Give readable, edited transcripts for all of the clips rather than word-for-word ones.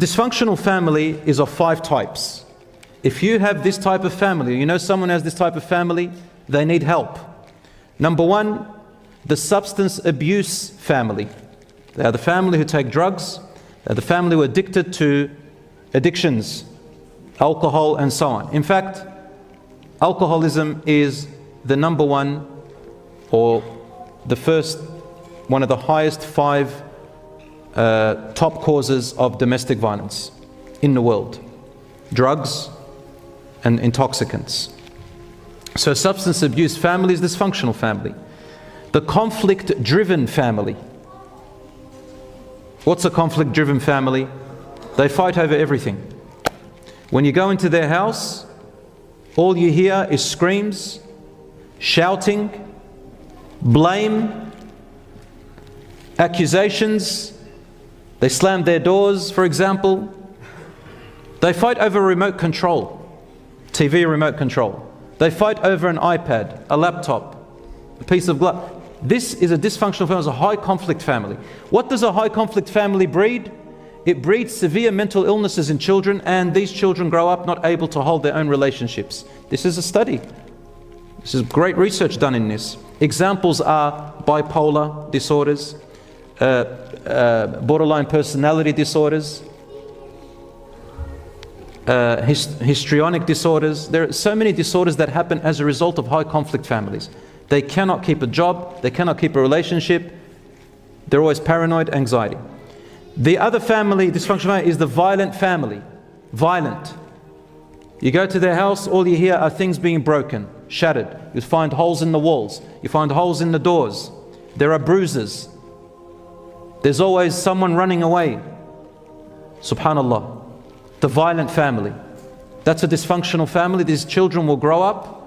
Dysfunctional family is of 5 types. If you have this type of family, you know someone has this type of family, they need help. Number 1, the substance abuse family. They are the family who take drugs. They're the family who are addicted to addictions, alcohol and so on. In fact, alcoholism is the number 1 or the first, one of the highest 5 top causes of domestic violence in the world. Drugs and intoxicants. So substance abuse family is dysfunctional family. The conflict-driven family. What's a conflict-driven family? They fight over everything. When you go into their house, all you hear is screams, shouting, blame, accusations. They slam their doors, for example. They fight over remote control, TV remote control. They fight over an iPad, a laptop, a piece of glass. This is a dysfunctional family, it's a high conflict family. What does a high conflict family breed? It breeds severe mental illnesses in children, and these children grow up not able to hold their own relationships. This is a study. This is great research done in this. Examples are bipolar disorders, borderline personality disorders, histrionic disorders. There are so many disorders that happen as a result of high conflict families. They cannot keep a job, they cannot keep a relationship, they're always paranoid, anxiety. The other family, dysfunctional family, is the violent family. Violent. You go to their house, all you hear are things being broken, shattered. You find holes in the walls, you find holes in the doors, there are bruises. There's always someone running away. Subhanallah. The violent family. That's a dysfunctional family. These children will grow up.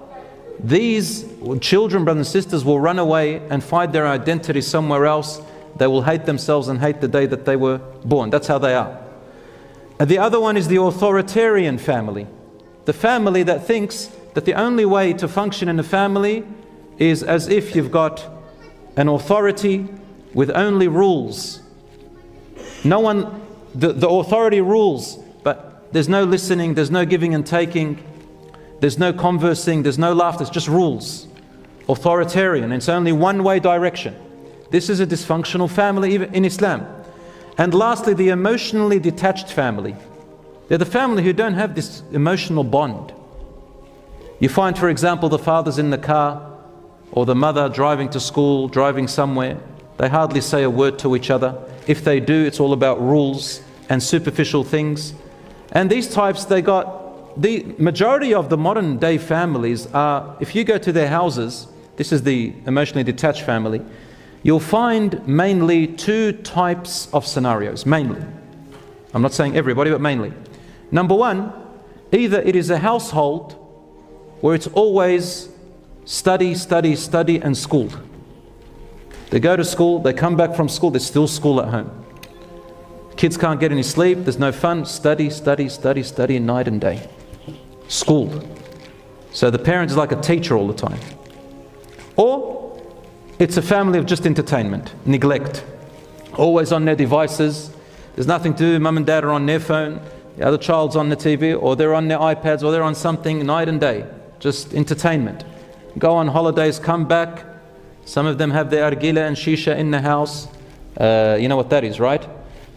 These children, brothers and sisters, will run away and find their identity somewhere else. They will hate themselves and hate the day that they were born. That's how they are. And the other one is the authoritarian family. The family that thinks that the only way to function in a family is as if you've got an authority with only rules. No one, the authority rules, but there's no listening, there's no giving and taking, there's no conversing, there's no laughter, it's just rules. Authoritarian, it's only one-way direction. This is a dysfunctional family even in Islam. And lastly, the emotionally detached family. They're the family who don't have this emotional bond. You find, for example, the father's in the car, or the mother driving to school, driving somewhere. They hardly say a word to each other. If they do, it's all about rules and superficial things. And these types, they got, the majority of the modern day families are, if you go to their houses, this is the emotionally detached family, you'll find mainly 2 types of scenarios, mainly. I'm not saying everybody, but mainly. Number 1, either it is a household where it's always study, study, study and school. They go to school, they come back from school, there's still school at home. Kids can't get any sleep, there's no fun, study, study, study, study night and day. School. So the parent is like a teacher all the time. Or it's a family of just entertainment, neglect. Always on their devices, there's nothing to do, mum and dad are on their phone, the other child's on the TV, or they're on their iPads, or they're on something night and day. Just entertainment. Go on holidays, come back. Some of them have their argila and shisha in the house. You know what that is, right?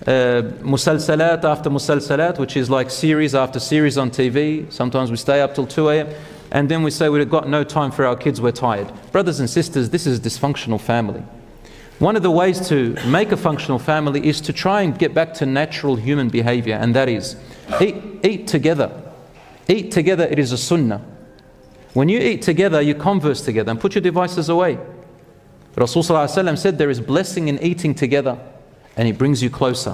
Musalsalat after musalsalat, which is like series after series on TV. Sometimes we stay up till 2 a.m. and then we say we've got no time for our kids, we're tired. Brothers and sisters, this is a dysfunctional family. One of the ways to make a functional family is to try and get back to natural human behavior, and that is eat together. Eat together, it is a sunnah. When you eat together, you converse together and put your devices away. Rasul ﷺ said there is blessing in eating together, and it brings you closer.